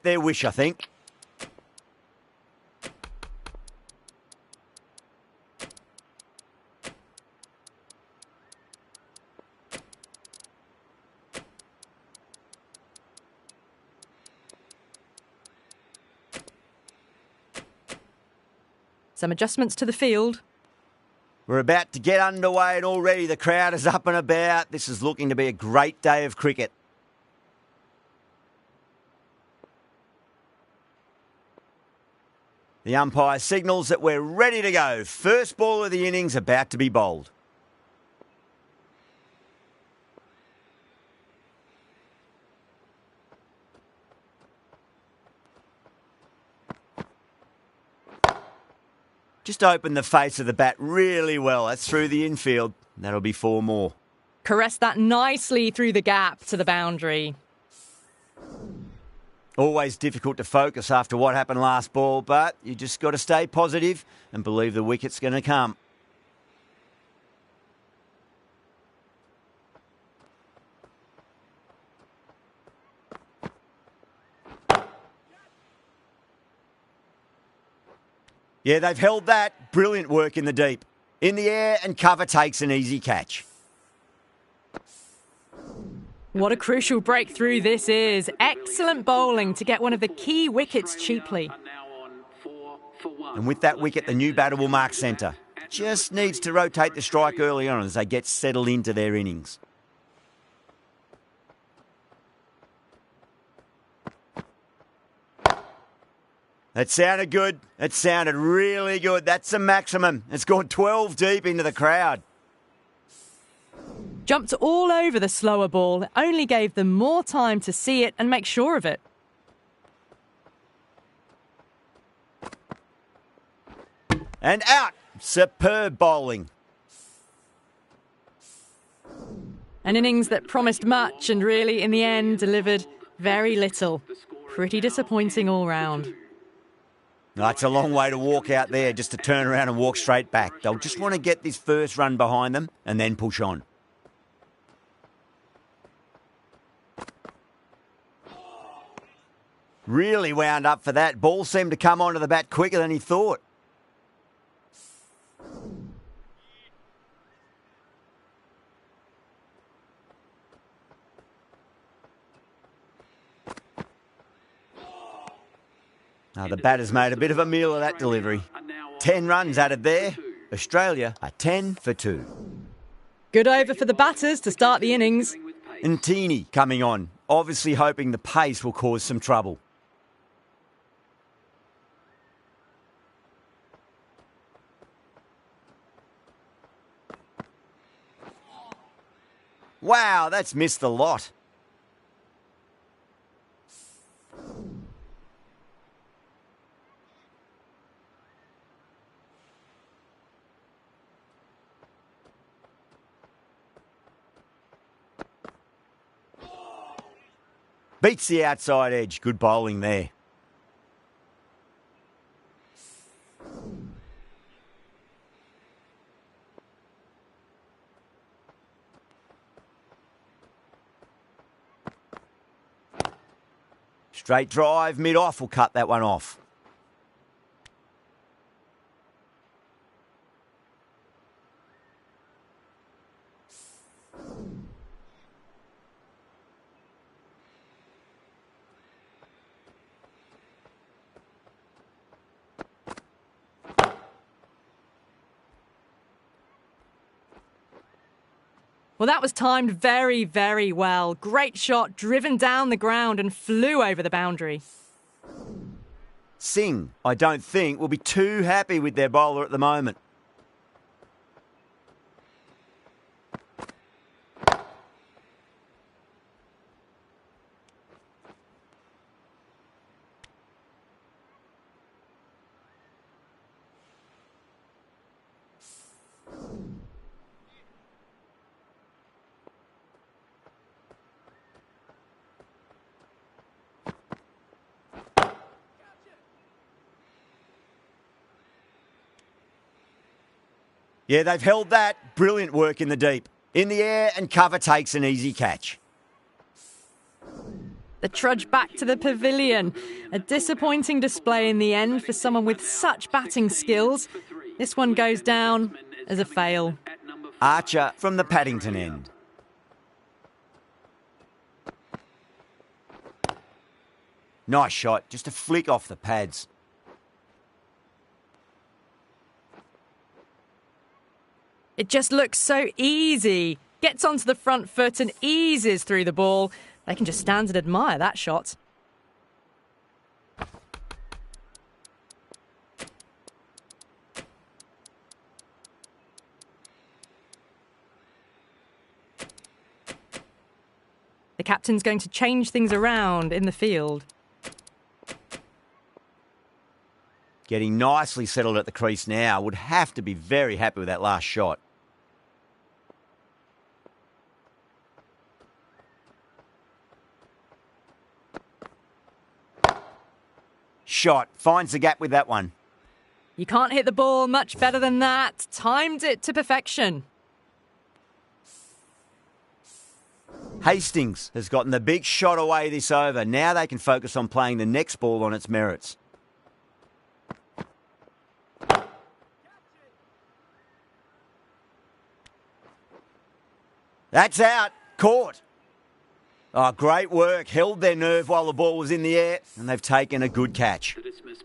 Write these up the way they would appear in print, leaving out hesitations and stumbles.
Their wish, I think. Some adjustments to the field. We're about to get underway and already the crowd is up and about. This is looking to be a great day of cricket. The umpire signals that we're ready to go. First ball of the innings about to be bowled. Just opened the face of the bat really well. That's through the infield. That'll be 4 more. Caressed that nicely through the gap to the boundary. Always difficult to focus after what happened last ball, but you just got to stay positive and believe the wicket's going to come. Yeah, they've held that. Brilliant work in the deep. In the air and cover takes an easy catch. What a crucial breakthrough this is. Excellent bowling to get one of the key wickets cheaply. And with that wicket, the new batter will mark centre. Just needs to rotate the strike early on as they get settled into their innings. That sounded good. It sounded really good. That's the maximum. It's gone 12 deep into the crowd. Jumped all over the slower ball. It only gave them more time to see it and make sure of it. And out. Superb bowling. An innings that promised much and really, in the end, delivered very little. Pretty disappointing all round. That's a long way to walk out there just to turn around and walk straight back. They'll just want to get this first run behind them and then push on. Really wound up for that. Ball seemed to come onto the bat quicker than he thought. Now the batter's made a bit of a meal of that delivery. 10 runs added there. Australia are 10 for 2. Good over for the batters to start the innings. And T20 coming on, obviously hoping the pace will cause some trouble. Wow, that's missed the lot. Beats the outside edge. Good bowling there. Straight drive, mid-off will cut that one off. Well, that was timed very, very well. Great shot, driven down the ground and flew over the boundary. Singh, I don't think, will be too happy with their bowler at the moment. Yeah, they've held that. Brilliant work in the deep. In the air and cover takes an easy catch. The trudge back to the pavilion. A disappointing display in the end for someone with such batting skills. This one goes down as a fail. Archer from the Paddington end. Nice shot, just a flick off the pads. It just looks so easy. Gets onto the front foot and eases through the ball. They can just stand and admire that shot. The captain's going to change things around in the field. Getting nicely settled at the crease now. Would have to be very happy with that last shot. Shot. Finds the gap with that one. You can't hit the ball much better than that. Timed it to perfection. Hastings has gotten the big shot away this over. Now they can focus on playing the next ball on its merits. That's out. Caught. Oh, great work. Held their nerve while the ball was in the air, and they've taken a good catch.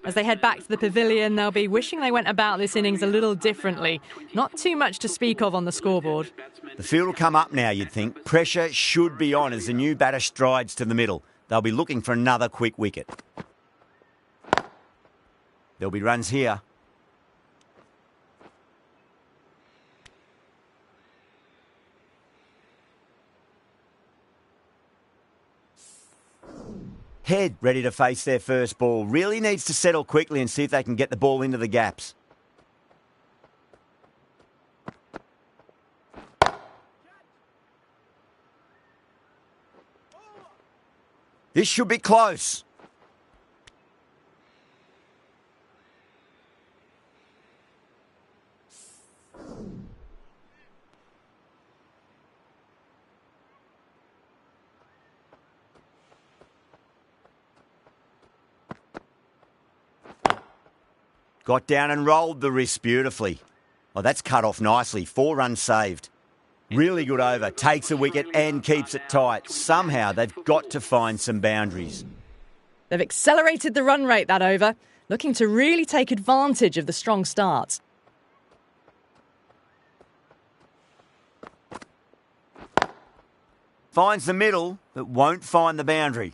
As they head back to the pavilion, they'll be wishing they went about this innings a little differently. Not too much to speak of on the scoreboard. The field will come up now, you'd think. Pressure should be on as the new batter strides to the middle. They'll be looking for another quick wicket. There'll be runs here. Head ready to face their first ball. Really needs to settle quickly and see if they can get the ball into the gaps. This should be close. Got down and rolled the wrist beautifully. Oh, that's cut off nicely. 4 runs saved. Really good over. Takes a wicket and keeps it tight. Somehow they've got to find some boundaries. They've accelerated the run rate that over, looking to really take advantage of the strong start. Finds the middle, but won't find the boundary.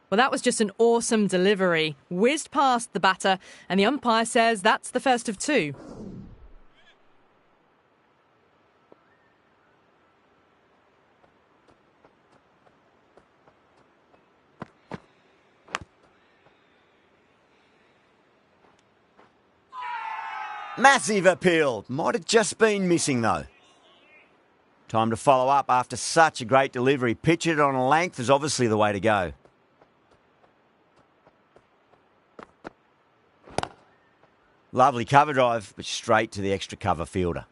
Well, that was just an awesome delivery. Whizzed past the batter, and the umpire says that's the first of 2. Massive appeal. Might have just been missing though. Time to follow up after such a great delivery. Pitch it on a length is obviously the way to go. Lovely cover drive, but straight to the extra cover fielder.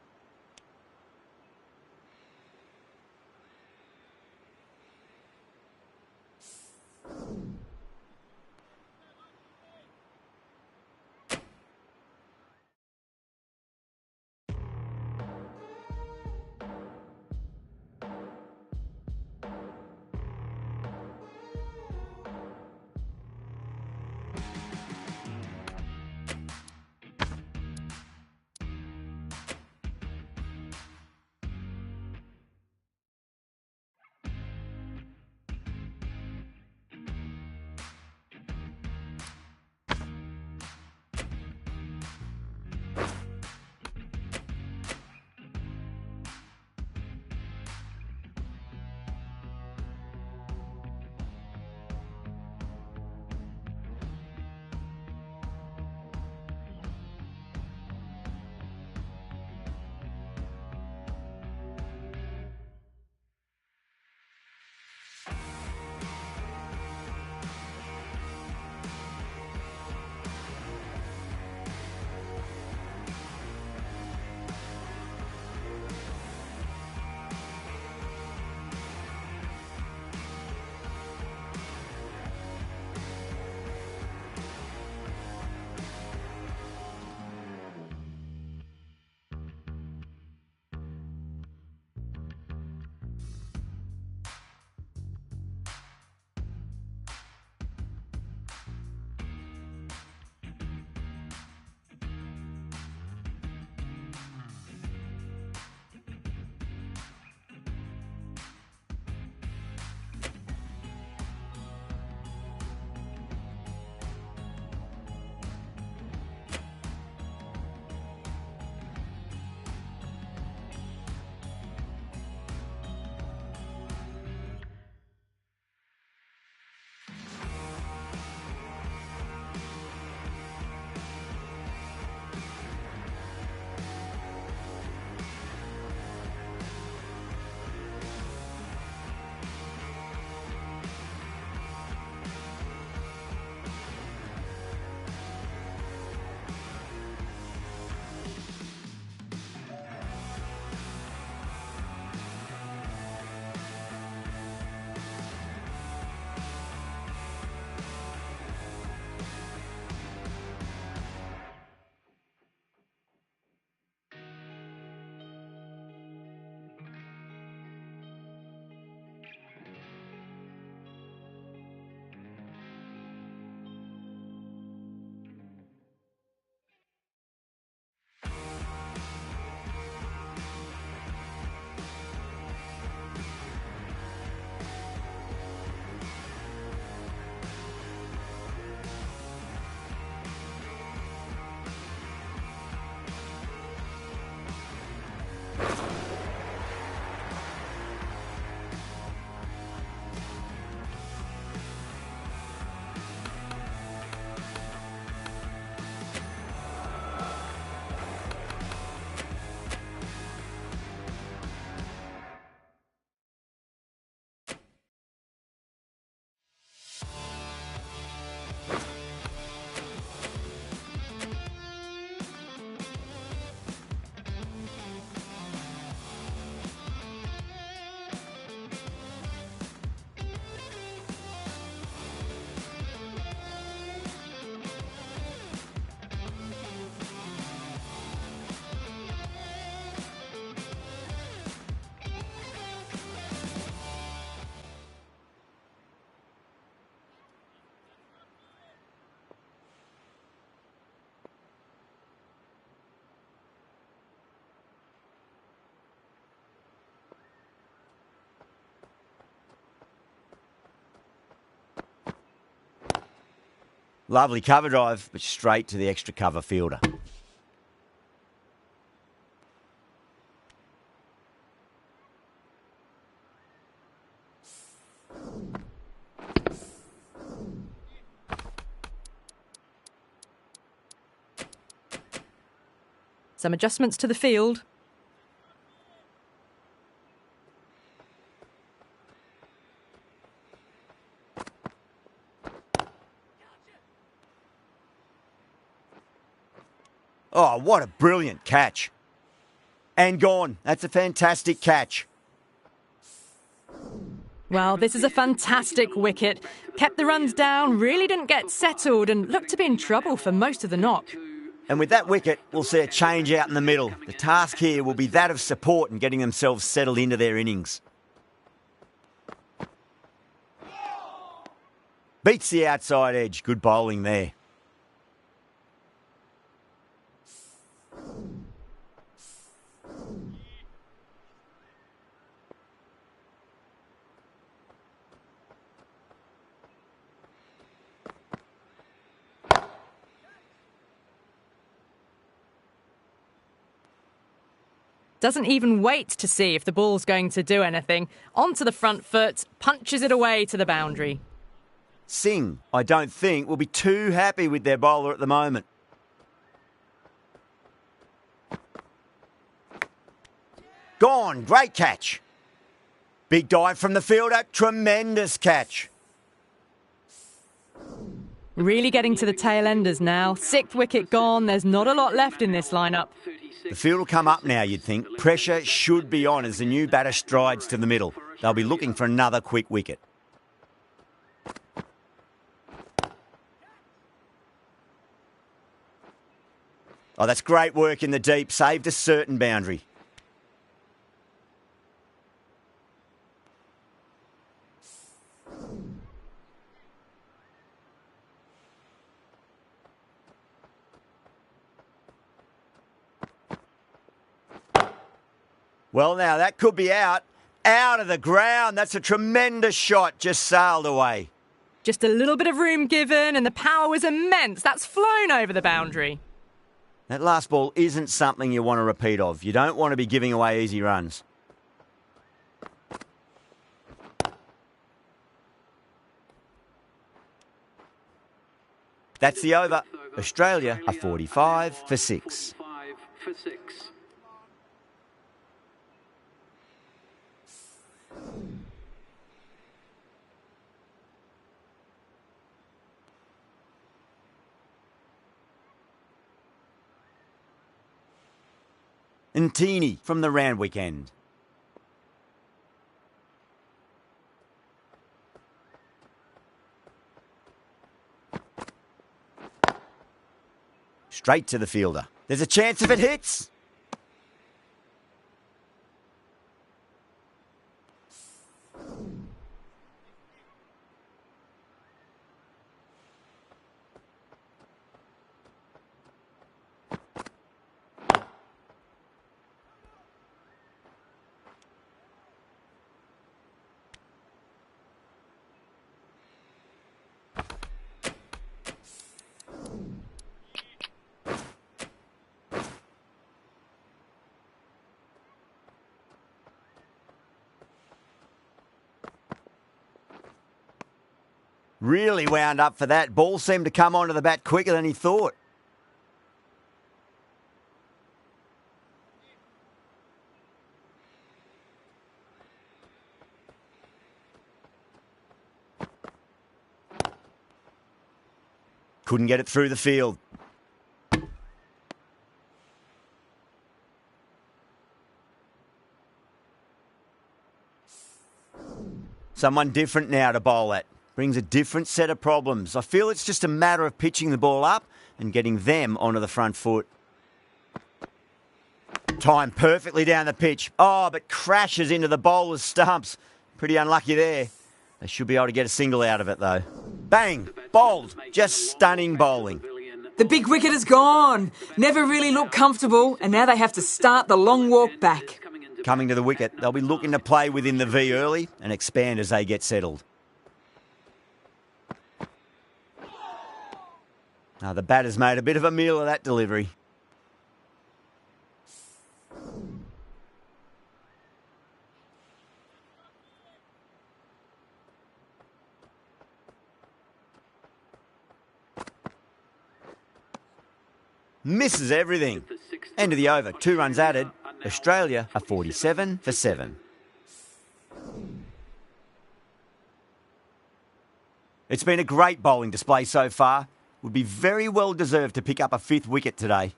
Lovely cover drive, but straight to the extra cover fielder. Some adjustments to the field. Oh, what a brilliant catch. And gone. That's a fantastic catch. Well, this is a fantastic wicket. Kept the runs down, really didn't get settled and looked to be in trouble for most of the knock. And with that wicket, we'll see a change out in the middle. The task here will be that of support and getting themselves settled into their innings. Beats the outside edge. Good bowling there. Doesn't even wait to see if the ball's going to do anything. Onto the front foot, punches it away to the boundary. Singh, I don't think, will be too happy with their bowler at the moment. Gone, great catch. Big dive from the fielder, tremendous catch. Really getting to the tail enders now. 6th wicket gone, there's not a lot left in this lineup. The field will come up now, you'd think. Pressure should be on as the new batter strides to the middle. They'll be looking for another quick wicket. Oh, that's great work in the deep. Saved a certain boundary. Well, now, that could be out. Out of the ground. That's a tremendous shot. Just sailed away. Just a little bit of room given and the power was immense. That's flown over the boundary. That last ball isn't something you want to repeat of. You don't want to be giving away easy runs. That's the over. Australia are 45 for 6. And Teeny from the Randwick end. Straight to the fielder. There's a chance if it hits. Really wound up for that. Ball seemed to come onto the bat quicker than he thought. Couldn't get it through the field. Someone different now to bowl at. Brings a different set of problems. I feel it's just a matter of pitching the ball up and getting them onto the front foot. Timed perfectly down the pitch. Oh, but crashes into the bowler's stumps. Pretty unlucky there. They should be able to get a single out of it, though. Bang! Bowled. Just stunning bowling. The big wicket is gone. Never really looked comfortable, and now they have to start the long walk back. Coming to the wicket, they'll be looking to play within the V early and expand as they get settled. Now the batter's made a bit of a meal of that delivery. Misses everything. End of the over. 2 runs added. Australia are 47 for 7. It's been a great bowling display so far. Would be very well deserved to pick up a 5th wicket today.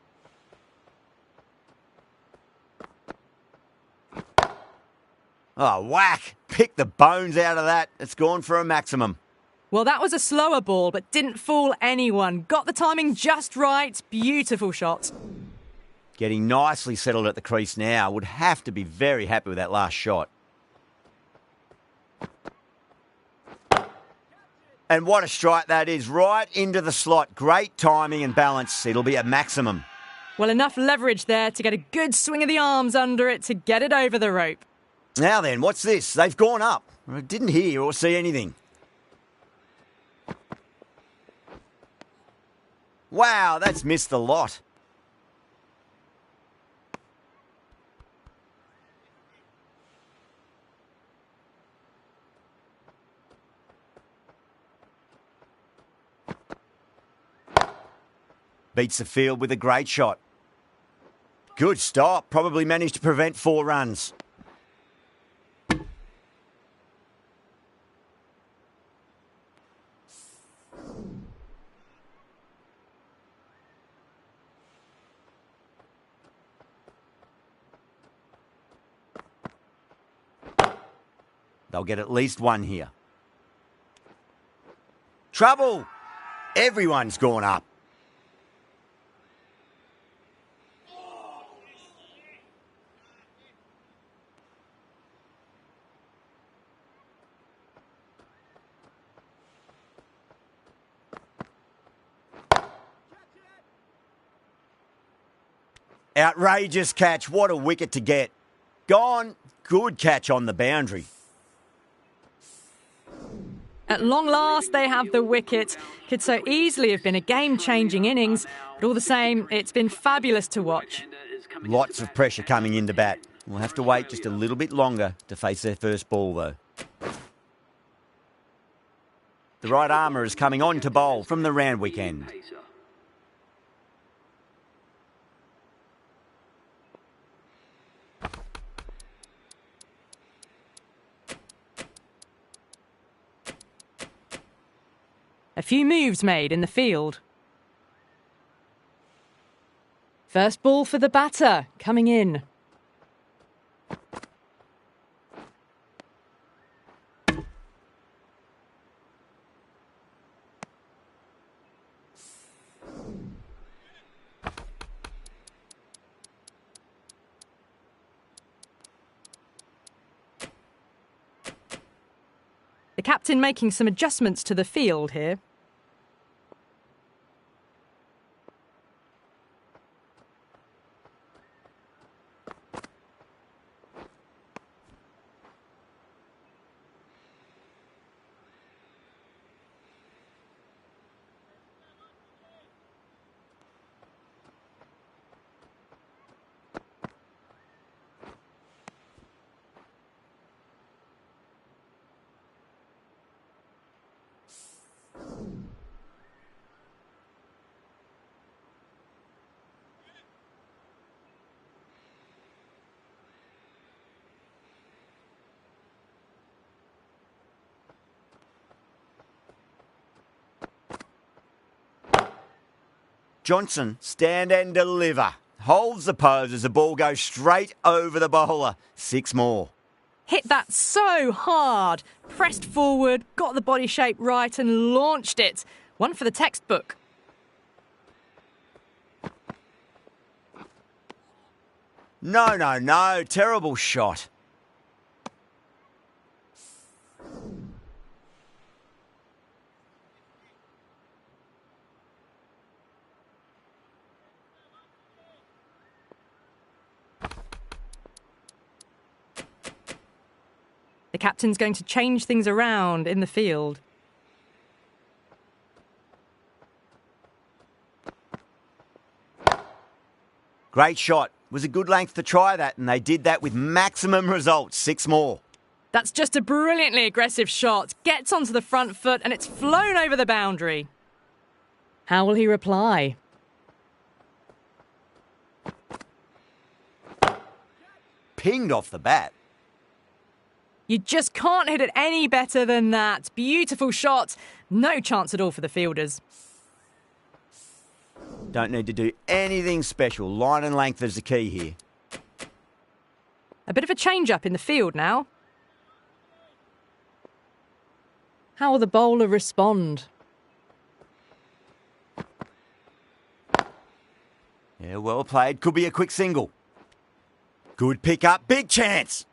Oh, whack! Pick the bones out of that. It's gone for a maximum. Well, that was a slower ball, but didn't fool anyone. Got the timing just right. Beautiful shot. Getting nicely settled at the crease now. Would have to be very happy with that last shot. And what a strike that is. Right into the slot. Great timing and balance. It'll be a maximum. Well, enough leverage there to get a good swing of the arms under it to get it over the rope. Now then, what's this? They've gone up. I didn't hear or see anything. Wow, that's missed the lot. Beats the field with a great shot. Good stop. Probably managed to prevent 4 runs. They'll get at least 1 here. Trouble! Everyone's gone up. Outrageous catch. What a wicket to get. Gone. Good catch on the boundary. At long last, they have the wicket. Could so easily have been a game-changing innings, but all the same, it's been fabulous to watch. Lots of pressure coming into bat. We'll have to wait just a little bit longer to face their first ball, though. The right armour is coming on to bowl from the Randwick end. A few moves made in the field. First ball for the batter, coming in. The captain making some adjustments to the field here. Johnson, stand and deliver. Holds the pose as the ball goes straight over the bowler. 6 more. Hit that so hard. Pressed forward, got the body shape right and launched it. One for the textbook. No. Terrible shot. The captain's going to change things around in the field. Great shot. Was a good length to try that, and they did that with maximum results. 6 more. That's just a brilliantly aggressive shot. Gets onto the front foot and it's flown over the boundary. How will he reply? Pinged off the bat. You just can't hit it any better than that. Beautiful shot. No chance at all for the fielders. Don't need to do anything special. Line and length is the key here. A bit of a change-up in the field now. How will the bowler respond? Yeah, well played. Could be a quick single. Good pick up. Big chance.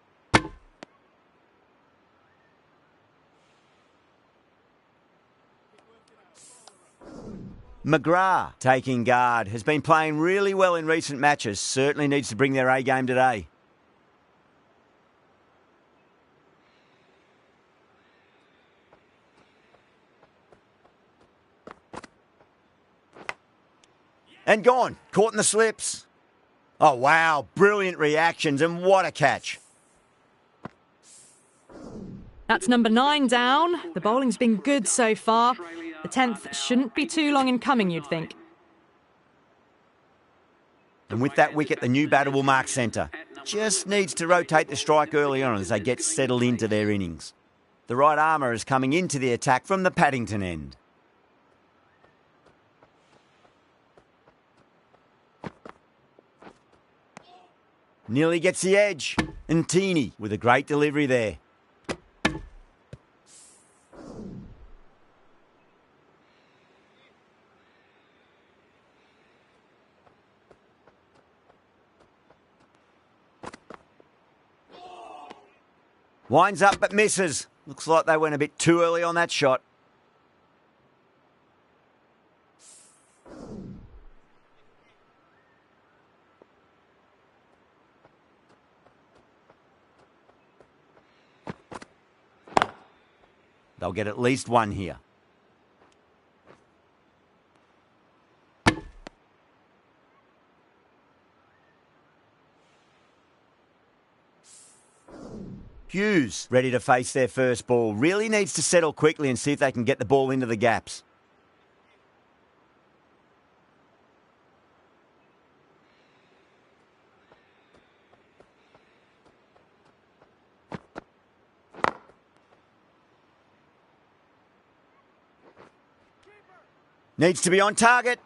McGrath, taking guard, has been playing really well in recent matches. Certainly needs to bring their A game today. And gone. Caught in the slips. Oh, wow. Brilliant reactions, and what a catch. That's number 9 down. The bowling's been good so far. The 10th shouldn't be too long in coming, you'd think. And with that wicket, the new batter will mark centre. Just needs to rotate the strike early on as they get settled into their innings. The right armour is coming into the attack from the Paddington end. Nearly gets the edge. And Teeny with a great delivery there. Winds up but misses. Looks like they went a bit too early on that shot. They'll get at least one here. Hughes, ready to face their first ball. Really needs to settle quickly and see if they can get the ball into the gaps. Needs to be on target.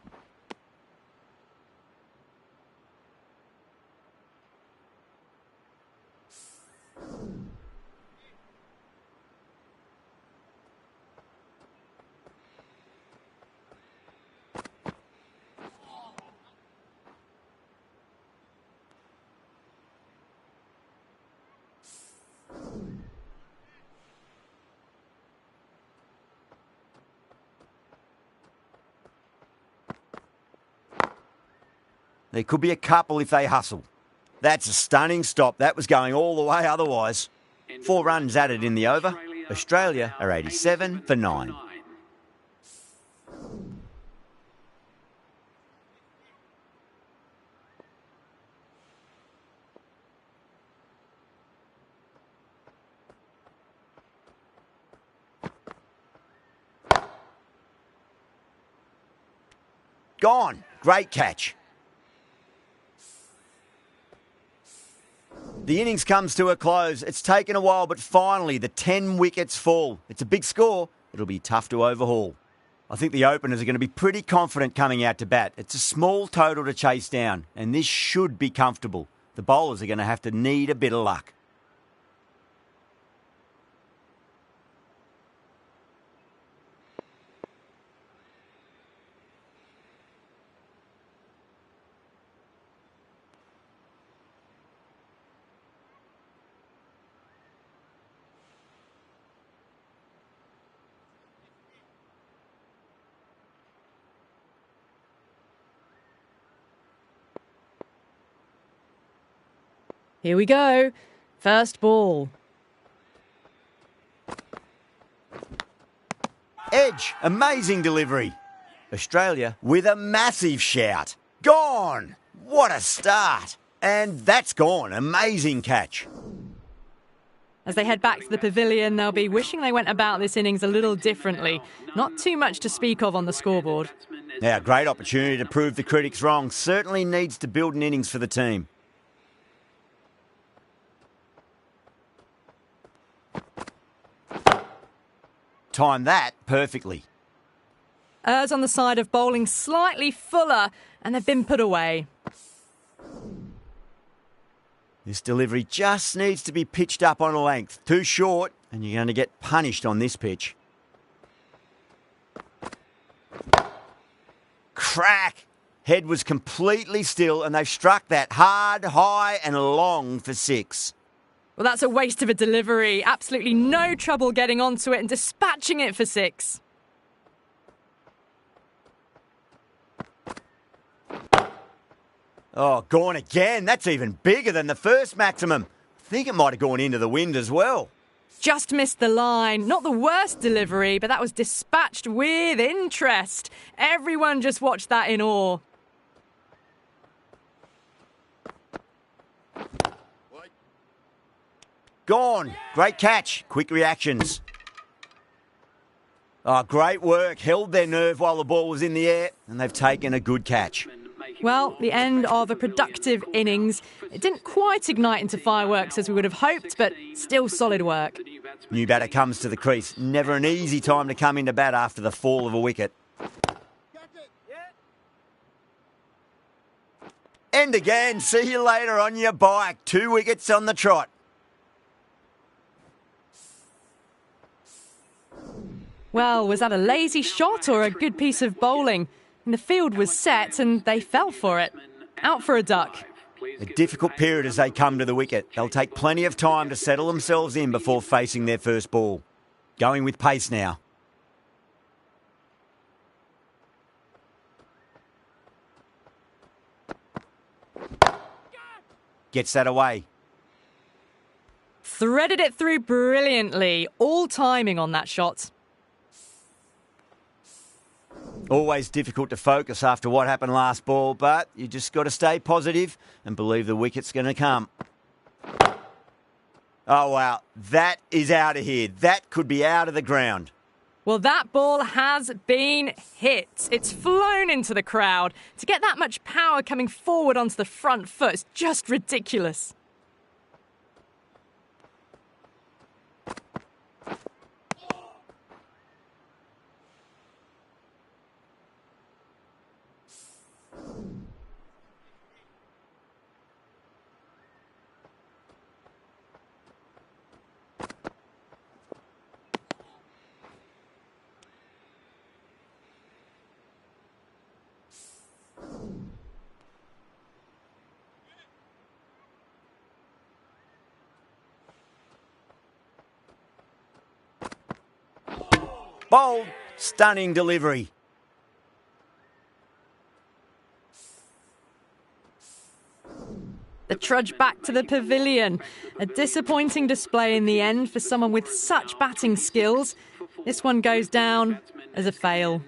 There could be a couple if they hustle. That's a stunning stop. That was going all the way otherwise. 4 runs added in the over. Australia are 87 for 9. Gone. Great catch. The innings comes to a close. It's taken a while, but finally the 10 wickets fall. It's a big score. It'll be tough to overhaul. I think the openers are going to be pretty confident coming out to bat. It's a small total to chase down, and this should be comfortable. The bowlers are going to have to need a bit of luck. Here we go. First ball. Edge, amazing delivery. Australia with a massive shout. Gone! What a start! And that's gone. Amazing catch. As they head back to the pavilion, they'll be wishing they went about this innings a little differently. Not too much to speak of on the scoreboard. Now, great opportunity to prove the critics wrong. Certainly needs to build an innings for the team. Timed that perfectly. Errs on the side of bowling slightly fuller, and they've been put away. This delivery just needs to be pitched up on a length. Too short, and you're going to get punished on this pitch. Crack! Head was completely still, and they've struck that hard, high and long for 6. Well, that's a waste of a delivery. Absolutely no trouble getting onto it and dispatching it for 6. Oh, gone again. That's even bigger than the first maximum. I think it might have gone into the wind as well. Just missed the line. Not the worst delivery, but that was dispatched with interest. Everyone just watched that in awe. Gone. Great catch. Quick reactions. Oh, great work. Held their nerve while the ball was in the air, and they've taken a good catch. Well, the end of a productive innings. It didn't quite ignite into fireworks as we would have hoped, but still solid work. New batter comes to the crease. Never an easy time to come into bat after the fall of a wicket. And again, see you later on your bike. 2 wickets on the trot. Well, was that a lazy shot or a good piece of bowling? And the field was set and they fell for it. Out for a duck. A difficult period as they come to the wicket. They'll take plenty of time to settle themselves in before facing their first ball. Going with pace now. Gets that away. Threaded it through brilliantly. All timing on that shot. Always difficult to focus after what happened last ball, but you just got to stay positive and believe the wicket's going to come. Oh, wow. That is out of here. That could be out of the ground. Well, that ball has been hit. It's flown into the crowd. To get that much power coming forward onto the front foot is just ridiculous. Bold, stunning delivery. The trudge back to the pavilion. A disappointing display in the end for someone with such batting skills. This one goes down as a fail.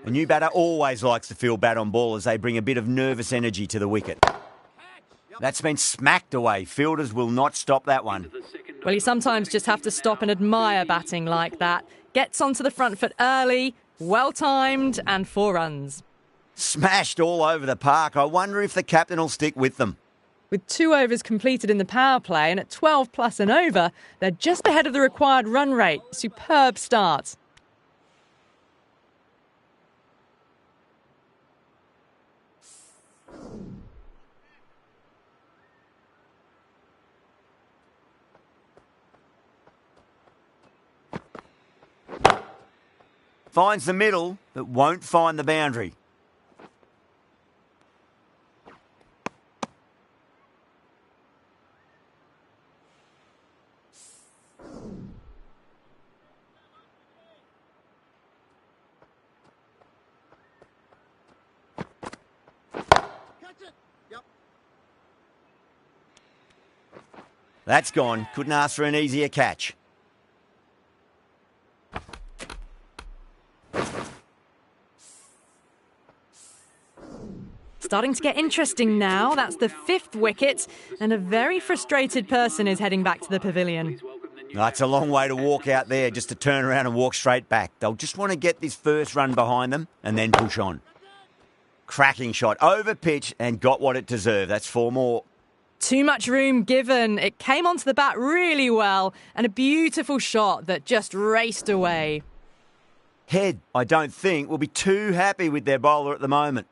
A new batter always likes to feel bat on ball as they bring a bit of nervous energy to the wicket. That's been smacked away. Fielders will not stop that one. Well, you sometimes just have to stop and admire batting like that. Gets onto the front foot early, well-timed, and 4 runs. Smashed all over the park. I wonder if the captain will stick with them. With 2 overs completed in the power play and at 12 plus and over, they're just ahead of the required run rate. Superb start. Finds the middle, but won't find the boundary. That's gone. Couldn't ask for an easier catch. starting to get interesting now. That's the 5th wicket, and a very frustrated person is heading back to the pavilion. It's a long way to walk out there just to turn around and walk straight back. They'll just want to get this first run behind them and then push on. Cracking shot, over pitch and got what it deserved. That's 4 more. Too much room given. It came onto the bat really well, and a beautiful shot that just raced away. Head, I don't think, will be too happy with their bowler at the moment.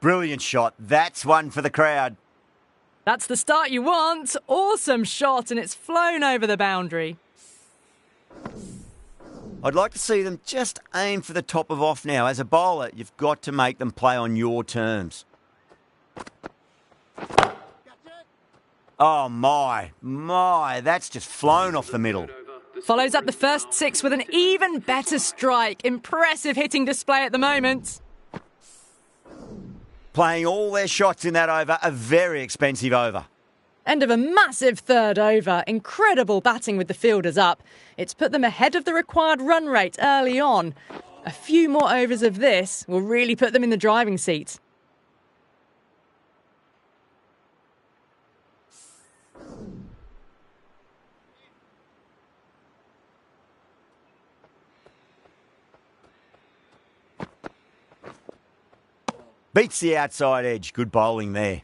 Brilliant shot. That's one for the crowd. That's the start you want. Awesome shot, and it's flown over the boundary. I'd like to see them just aim for the top of off now. As a bowler, you've got to make them play on your terms. Oh, my, that's just flown off the middle. Follows up the first 6 with an even better strike. Impressive hitting display at the moment. Playing all their shots in that over, a very expensive over. End of a massive 3rd over. Incredible batting with the fielders up. It's put them ahead of the required run rate early on. A few more overs of this will really put them in the driving seat. Beats the outside edge. Good bowling there.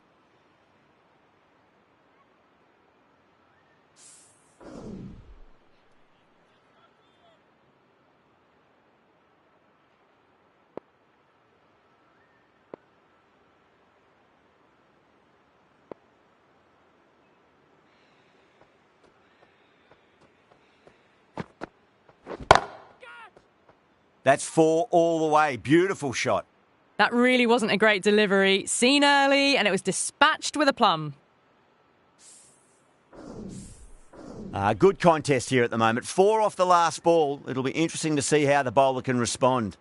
That's 4 all the way. Beautiful shot. That really wasn't a great delivery. Seen early, and it was dispatched with a plum. Good contest here at the moment. 4 off the last ball. It'll be interesting to see how the bowler can respond.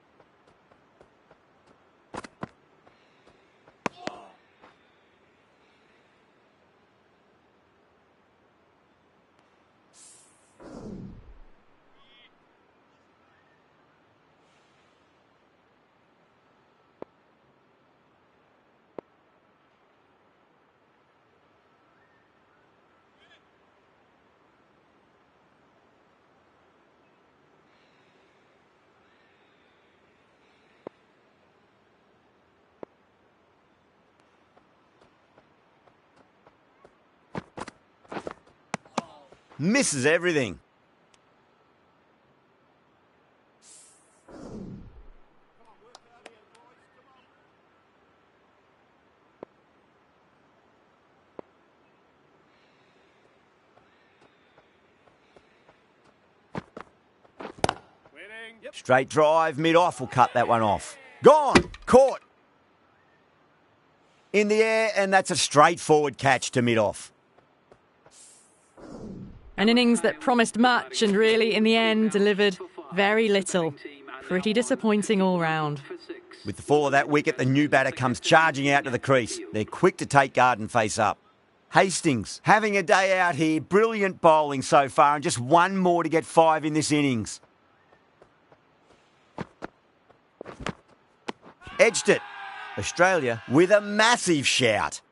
Misses everything. Straight drive, mid-off will cut that one off. Gone, caught. In the air, and that's a straightforward catch to mid-off. An innings that promised much and really, in the end, delivered very little. Pretty disappointing all round. With the fall of that wicket, the new batter comes charging out to the crease. They're quick to take guard and face up. Hastings having a day out here. Brilliant bowling so far, and just one more to get 5 in this innings. Edged it. Australia with a massive shout.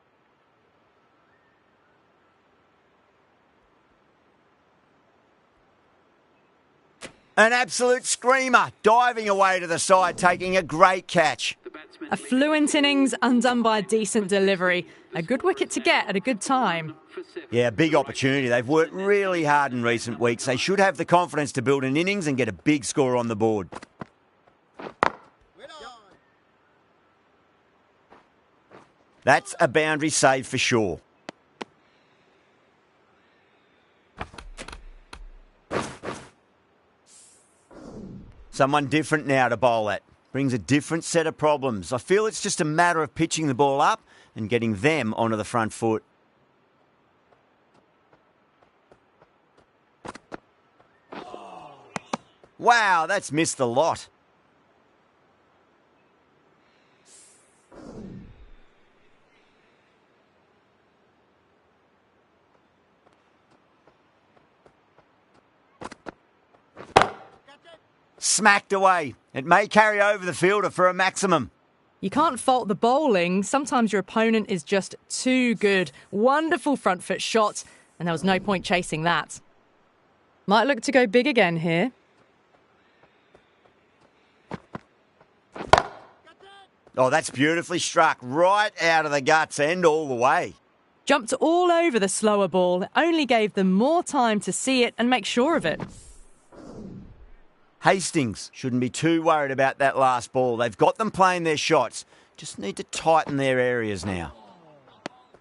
An absolute screamer, diving away to the side, taking a great catch. A fluent innings undone by a decent delivery. A good wicket to get at a good time. Yeah, big opportunity. They've worked really hard in recent weeks. They should have the confidence to build an innings and get a big score on the board. That's a boundary save for sure. Someone different now to bowl at. Brings a different set of problems. I feel it's just a matter of pitching the ball up and getting them onto the front foot. Wow, that's missed a lot. Smacked away. It may carry over the fielder for a maximum. You can't fault the bowling. Sometimes your opponent is just too good. Wonderful front foot shot, and there was no point chasing that. Might look to go big again here. Oh, that's beautifully struck. Right out of the guts and all the way. Jumped all over the slower ball. It only gave them more time to see it and make sure of it. Hastings shouldn't be too worried about that last ball. They've got them playing their shots. Just need to tighten their areas now.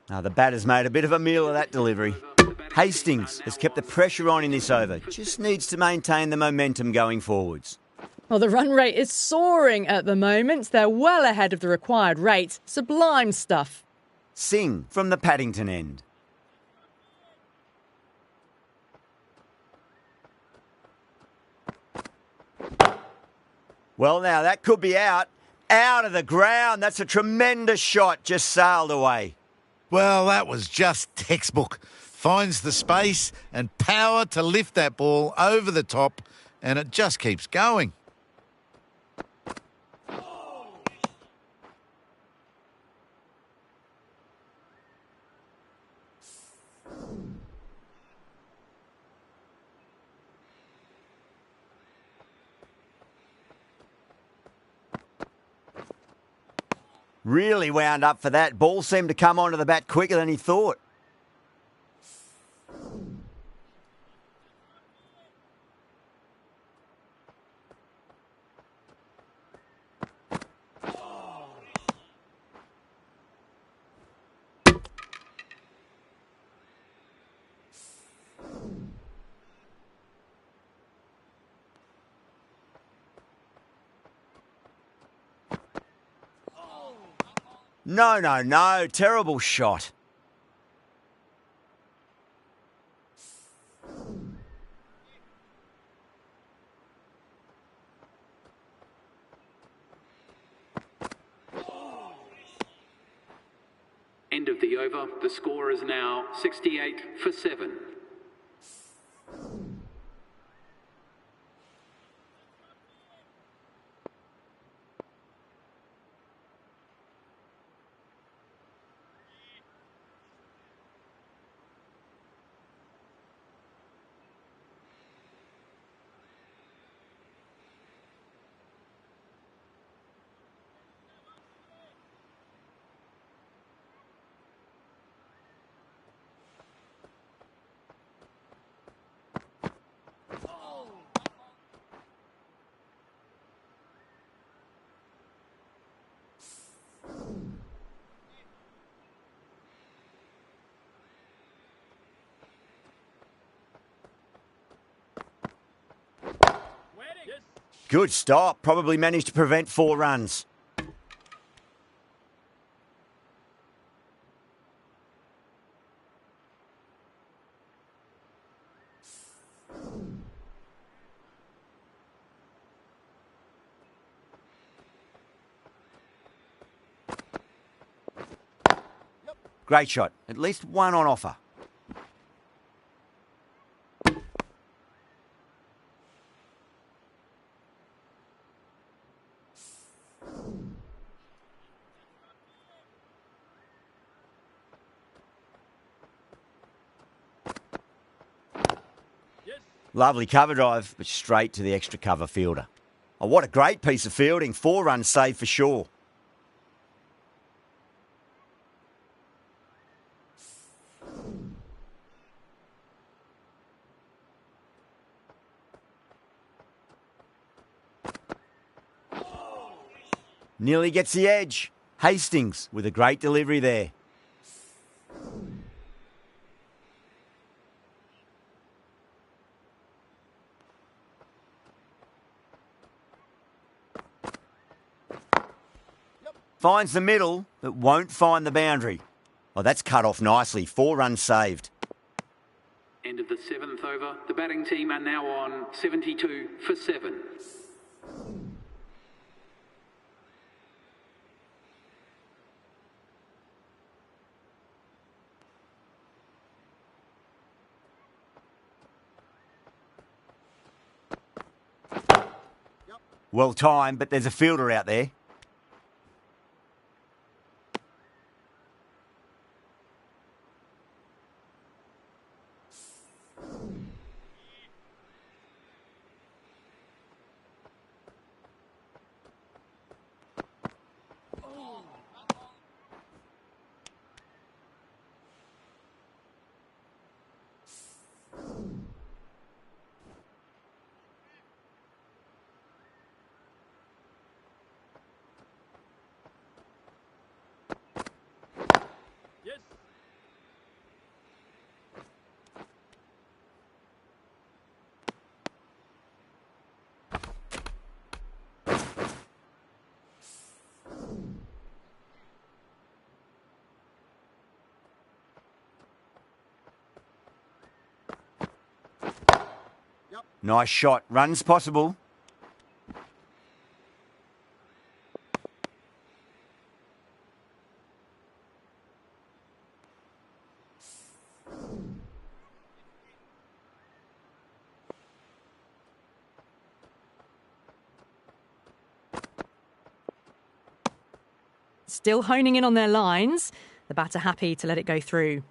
Now, the batter's made a bit of a meal of that delivery. Hastings has kept the pressure on in this over. Just needs to maintain the momentum going forwards. Well, the run rate is soaring at the moment. They're well ahead of the required rate. Sublime stuff. Singh from the Paddington end. Well, now, that could be out. Out of the ground. That's a tremendous shot. Just sailed away. Well, that was just textbook. Finds the space and power to lift that ball over the top, and it just keeps going. Really wound up for that. Ball seemed to come onto the bat quicker than he thought. No. Terrible shot. End of the over. The score is now 68 for 7. Good stop. Probably managed to prevent 4 runs. Great shot. At least one on offer. Lovely cover drive, but straight to the extra cover fielder. Oh, what a great piece of fielding. 4 runs saved for sure. Nearly gets the edge. Hastings with a great delivery there. Finds the middle, but won't find the boundary. Oh, that's cut off nicely. 4 runs saved. End of the 7th over. The batting team are now on 72 for 7. Well timed, but there's a fielder out there. Nice shot. Runs possible. Still honing in on their lines. The batter happy to let it go through.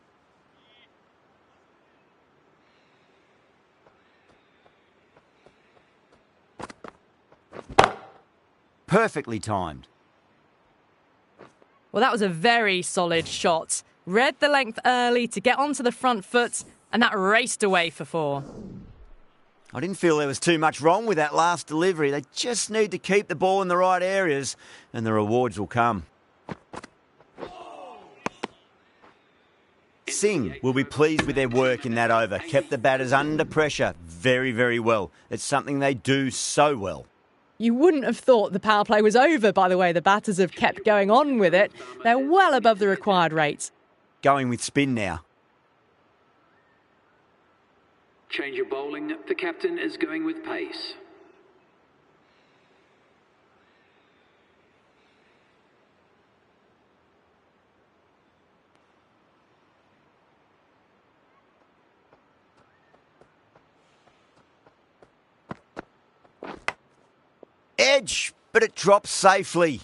Perfectly timed. Well, that was a very solid shot. Read the length early to get onto the front foot, and that raced away for 4. I didn't feel there was too much wrong with that last delivery. They just need to keep the ball in the right areas, and the rewards will come. Singh will be pleased with their work in that over. Kept the batters under pressure very, very well. It's something they do so well. You wouldn't have thought the power play was over by the way the batters have kept going on with it. They're well above the required rate. Going with spin now. Change of bowling. The captain is going with pace. Edge, but it drops safely.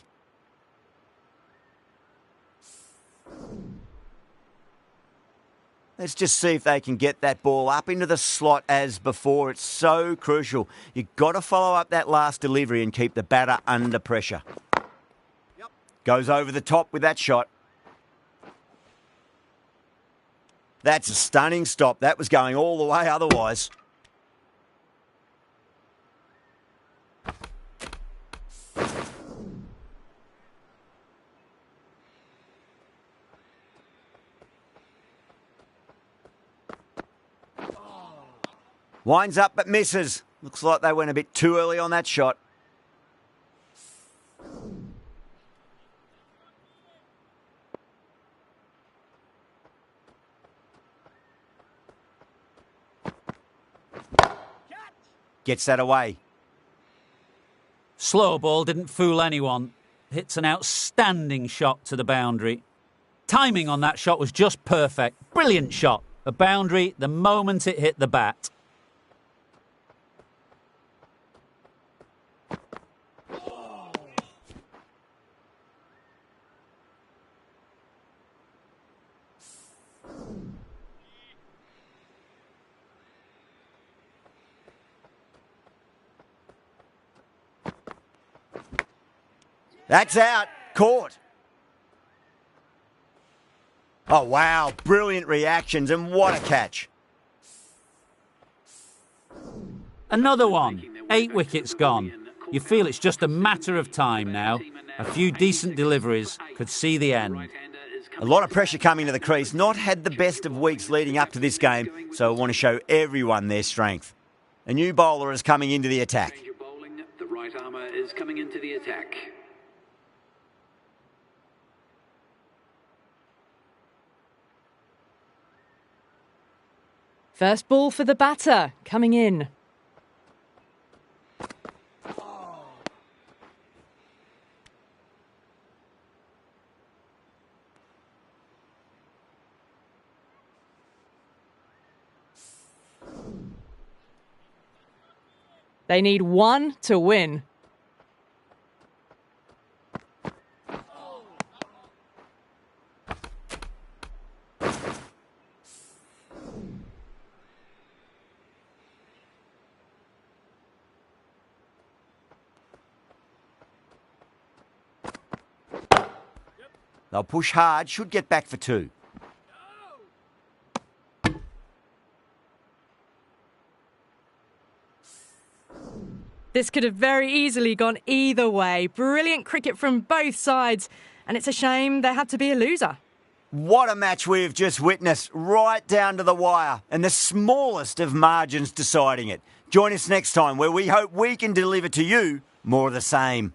Let's just see if they can get that ball up into the slot as before. It's so crucial. You've got to follow up that last delivery and keep the batter under pressure. Goes over the top with that shot. That's a stunning stop. That was going all the way otherwise. Winds up but misses. Looks like they went a bit too early on that shot. Gets that away. Slow ball didn't fool anyone. Hits an outstanding shot to the boundary. Timing on that shot was just perfect. Brilliant shot. A boundary the moment it hit the bat. That's out. Caught. Oh, wow. Brilliant reactions, and what a catch. Another one. 8 wickets gone. You feel it's just a matter of time now. A few decent deliveries could see the end. A lot of pressure coming to the crease. Not had the best of weeks leading up to this game, so I want to show everyone their strength. A new bowler is coming into the attack. Change of bowling. The right armour is coming into the attack. First ball for the batter, coming in. They need 1 to win. They'll push hard, should get back for 2. This could have very easily gone either way. Brilliant cricket from both sides, and it's a shame there had to be a loser. What a match we've just witnessed, right down to the wire, and the smallest of margins deciding it. Join us next time where we hope we can deliver to you more of the same.